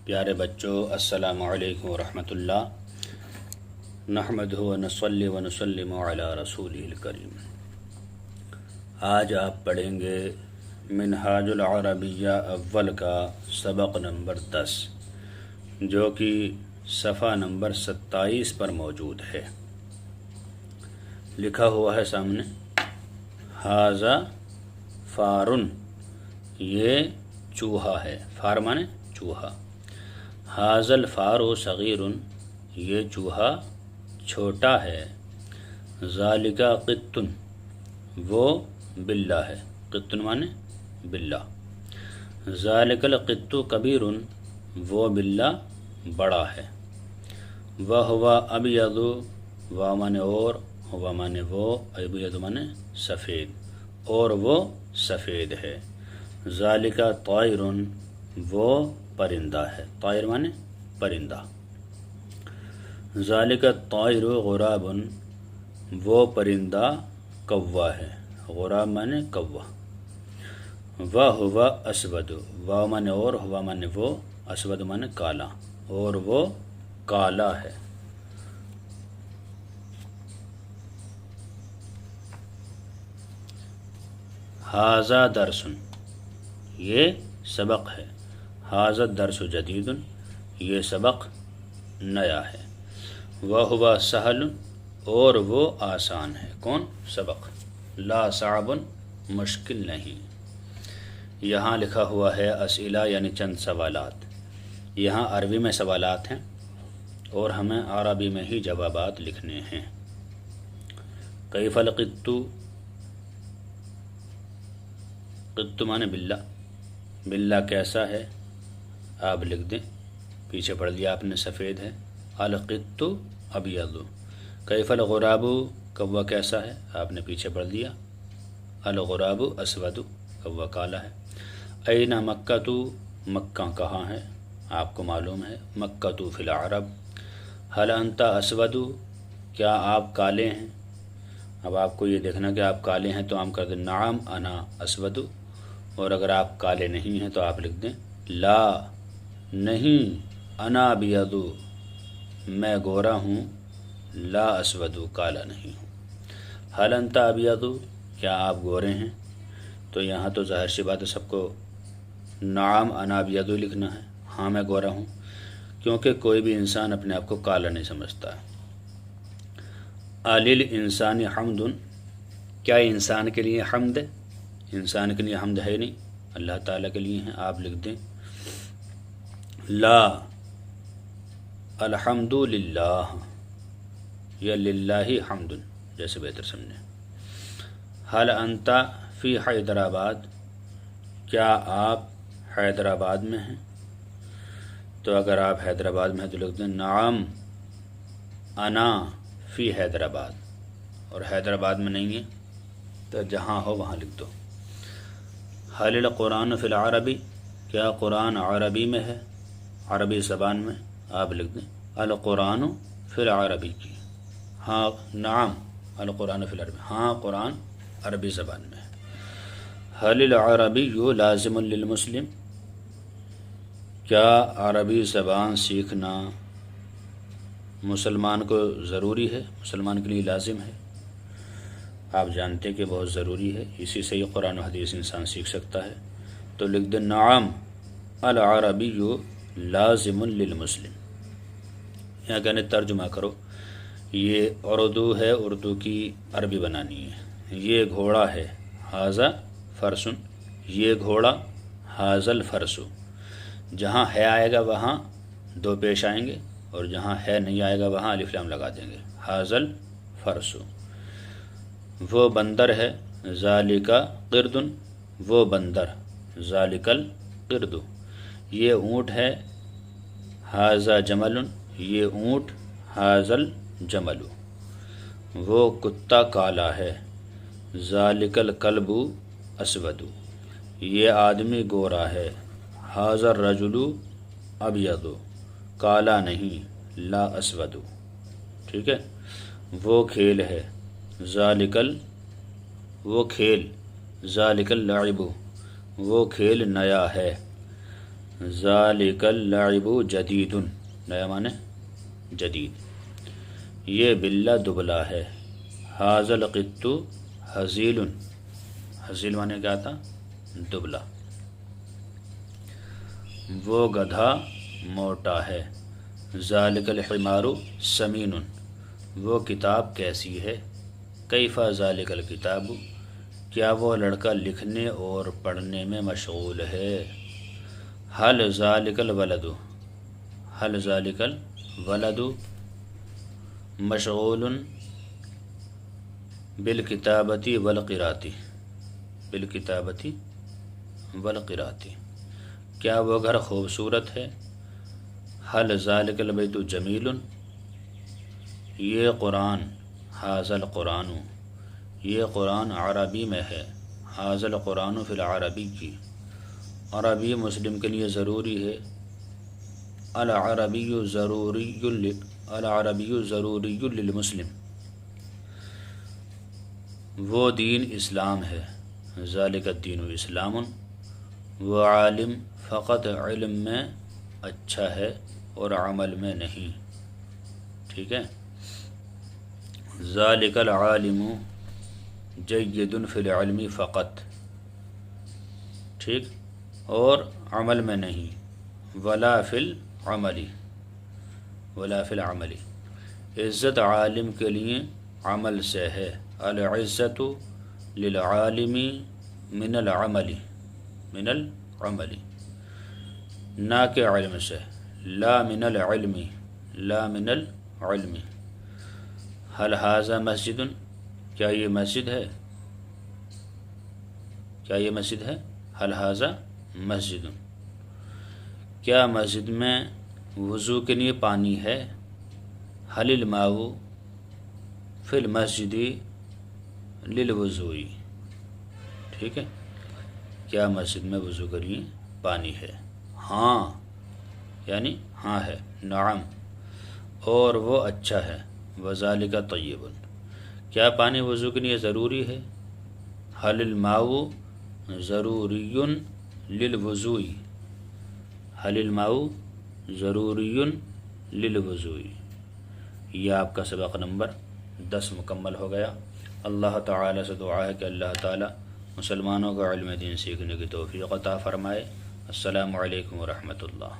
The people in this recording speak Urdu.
پیارے بچوں، السلام علیکم ورحمۃ اللہ۔ نحمدہ ونصلی ونسلم علی رسولہ الکریم۔ آج آپ پڑھیں گے منہاج العربیہ اول کا سبق نمبر 10، جو کہ صفحہ نمبر 27 پر موجود ہے۔ لکھا ہوا ہے سامنے، ھذا فارن، یہ چوہا ہے۔ فار مانے چوہا۔ ھذا الفار صغیر، یہ چوہا چھوٹا ہے۔ ذالک قط، وہ بلّا ہے۔ قط مانے بلّا۔ ذالک القط کبیر، وہ بلّا بڑا ہے۔ وہو ابیض، وا مانے اور، ہوا مانے وہ، ابیض مانے سفید، اور وہ سفید ہے۔ ذالک طائر، وہ پرندہ ہے۔ طائر مانے پرندہ۔ ذالک الطائر غراب، وہ پرندہ کوا ہے۔ غراب مانے کوا۔ وہو اسود، واو مانے اور، ہوا مانے وہ، اسود مانے کالا، اور وہ کالا ہے۔ ھذا درس، یہ سبق ہے۔ ھذا الدرس جدید، یہ سبق نیا ہے۔ وہو سہل، اور وہ آسان ہے۔ کون؟ سبق۔ لا صعب، مشکل نہیں۔ یہاں لکھا ہوا ہے اسئلہ، یعنی چند سوالات۔ یہاں عربی میں سوالات ہیں اور ہمیں عربی میں ہی جوابات لکھنے ہیں۔ کیف القط، قط مانے بلّا، بلّا کیسا ہے؟ آپ لکھ دیں، پیچھے پڑھ لیا آپ نے، سفید ہے۔ القط ابیض۔ کیف الغراب، کوا کیسا ہے؟ آپ نے پیچھے پڑھ لیا، الغراب اسود، کوا کالا ہے۔ این مکۃ، مکہ کہاں ہے؟ آپ کو معلوم ہے، مکۃ فی العرب۔ هل انت اسود، کیا آپ کالے ہیں؟ اب آپ کو یہ دیکھنا کہ آپ کالے ہیں تو ہم کر دیں نعم انا اسود، اور اگر آپ کالے نہیں ہیں تو آپ لکھ دیں لا، نہیں، انا ابیض، میں گورا ہوں، لا اسود، کالا نہیں ہوں۔ هل انت ابیض، کیا آپ گورے ہیں؟ تو یہاں تو ظاہر سی بات ہے، سب کو نعم انا ابیض لکھنا ہے، ہاں میں گورا ہوں، کیونکہ کوئی بھی انسان اپنے آپ کو کالا نہیں سمجھتا۔ للانسان حمد، کیا انسان کے لیے حمد ہے؟ انسان کے لیے حمد ہے نہیں، اللہ تعالیٰ کے لیے ہیں۔ آپ لکھ دیں لا، الحمد للہ، یا للہ حمد، جیسے بہتر سمجھیں۔ هل انت فی حیدرآباد، کیا آپ حیدرآباد میں ہیں؟ تو اگر آپ حیدرآباد میں ہیں تو لکھ دیں نعم انا فی حیدرآباد، اور حیدرآباد میں نہیں ہے تو جہاں ہو وہاں لکھ دو۔ هل القرآن فی العربی، کیا قرآن عربی میں ہے؟ عربی زبان میں؟ آپ لکھ دیں القرآن فی العربی کی، ہاں نعم القرآن فی العربی، ہاں قرآن عربی زبان میں ہے۔ هل العربی لازم للمسلم، کیا عربی زبان سیکھنا مسلمان کو ضروری ہے؟ مسلمان کے لیے لازم ہے؟ آپ جانتے کہ بہت ضروری ہے، اسی سے یہ قرآن و حدیث انسان سیکھ سکتا ہے۔ تو لکھ دیں نعم العربی لازم للمسلم۔ یہاں کہنے ترجمہ کرو، یہ اردو ہے، اردو کی عربی بنانی ہے۔ یہ گھوڑا ہے، ھذا فرسن، یہ گھوڑا، ھذا الفرس۔ جہاں ہے آئے گا وہاں دو پیش آئیں گے، اور جہاں ہے نہیں آئے گا وہاں الف لام لگا دیں گے، ھذا الفرس۔ وہ بندر ہے، ذالک قرد، وہ بندر، ذالک القرد۔ یہ اونٹ ہے، ھذا جمل، یہ اونٹ، ھذا الجمل۔ وہ کتا کالا ہے، ذالک الکلب اسود، یہ آدمی گورا ہے، ھذا الرجل ابیض، کالا نہیں، لا اسود۔ ٹھیک ہے۔ وہ کھیل ہے، ذالک اللعب، وہ کھیل نیا ہے، ذالک اللعب جدید، نیا معنی جدید، یہ بلہ دبلا ہے، ھذا القط ھزیل، ھزیل معنی کیا تھا؟ دبلا، وہ گدھا موٹا ہے، ذالک الحمار سمین، وہ کتاب کیسی ہے، کیف ذالک الکتاب، کیا وہ لڑکا لکھنے اور پڑھنے میں مشغول ہے، حل ذالک الولد، حل ذالک الولد مشغول بالکتابۃ والقراءۃ، بالکتابۃ والقراءۃ، کیا وہ گھر خوبصورت ہے، حل ذالک البیت جمیل، یہ قرآن، ھذا القرآن، یہ قرآن عربی میں ہے، ھذا القرآن فی العربی کی، عربی مسلم کے لیے ضروری ہے، العربی ضروری للمسلم، وہ دین اسلام ہے، ذالک الدین اسلام، وہ عالم فقط علم میں اچھا ہے اور عمل میں نہیں، ٹھیک ہے، ذالک العالم جید فی العلم فقط، ٹھیک، اور عمل میں نہیں، ولا فی العمل، ولا فی العمل، عزت عالم کے لیے عمل سے ہے، العزت للعالم من العمل، من العمل، نہ کہ علم سے، لا من العلم، لا من العلم، حل ھذا مسجد، کیا یہ مسجد ہے، کیا یہ مسجد ہے، حل ھذا مسجد، کیا مسجد میں وضو کے لیے پانی ہے، حل الماء فی المسجد للوضوء، ٹھیک ہے، کیا مسجد میں وضو کے لیے پانی ہے، ہاں یعنی ہاں ہے، نعم، اور وہ اچھا ہے، وذالک طیب، کیا پانی وضو کے لیے ضروری ہے، حل الماء ضروری للوضوء، حل الماء ضروری للوضوء، یہ آپ کا سبق نمبر 10 مکمل ہو گیا۔ اللہ تعالیٰ سے دعا ہے کہ اللہ تعالیٰ مسلمانوں کو علم دین سیکھنے کی توفیق عطا فرمائے۔ السلام علیکم ورحمۃ اللہ۔